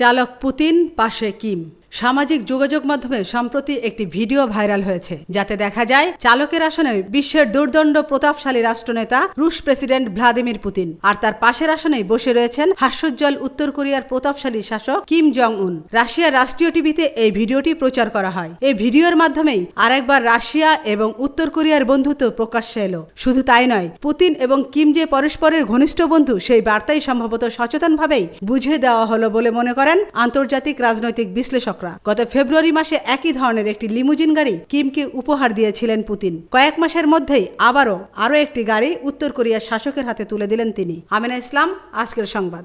চালক পুতিন, পাশে কিম। সামাজিক যোগাযোগ মাধ্যমে সম্প্রতি একটি ভিডিও ভাইরাল হয়েছে, যাতে দেখা যায় চালকের আসনে বিশ্বের দুর্দণ্ড প্রতাপশালী রাষ্ট্রনেতা রুশ প্রেসিডেন্ট ভ্লাদিমির পুতিন, আর তার পাশের আসনেই বসে রয়েছেন হাস্যোজ্জ্বল উত্তর কোরিয়ার প্রতাপশালী শাসক কিম জং উন। রাশিয়ার রাষ্ট্রীয় টিভিতে এই ভিডিওটি প্রচার করা হয়। এই ভিডিওর মাধ্যমেই আরেকবার রাশিয়া এবং উত্তর কোরিয়ার বন্ধুত্ব প্রকাশ্যে এলো। শুধু তাই নয়, পুতিন এবং কিম যে পরস্পরের ঘনিষ্ঠ বন্ধু, সেই বার্তাই সম্ভবত সচেতনভাবেই বুঝিয়ে দেওয়া হলো বলে মনে করেন আন্তর্জাতিক রাজনৈতিক বিশ্লেষক। গত ফেব্রুয়ারি মাসে একই ধরনের একটি লিমুজিন গাড়ি কিমকে উপহার দিয়েছিলেন পুতিন। কয়েক মাসের মধ্যেই আরও একটি গাড়ি উত্তর কোরিয়ার শাসকের হাতে তুলে দিলেন তিনি। আমিনা ইসলাম, আজকের সংবাদ।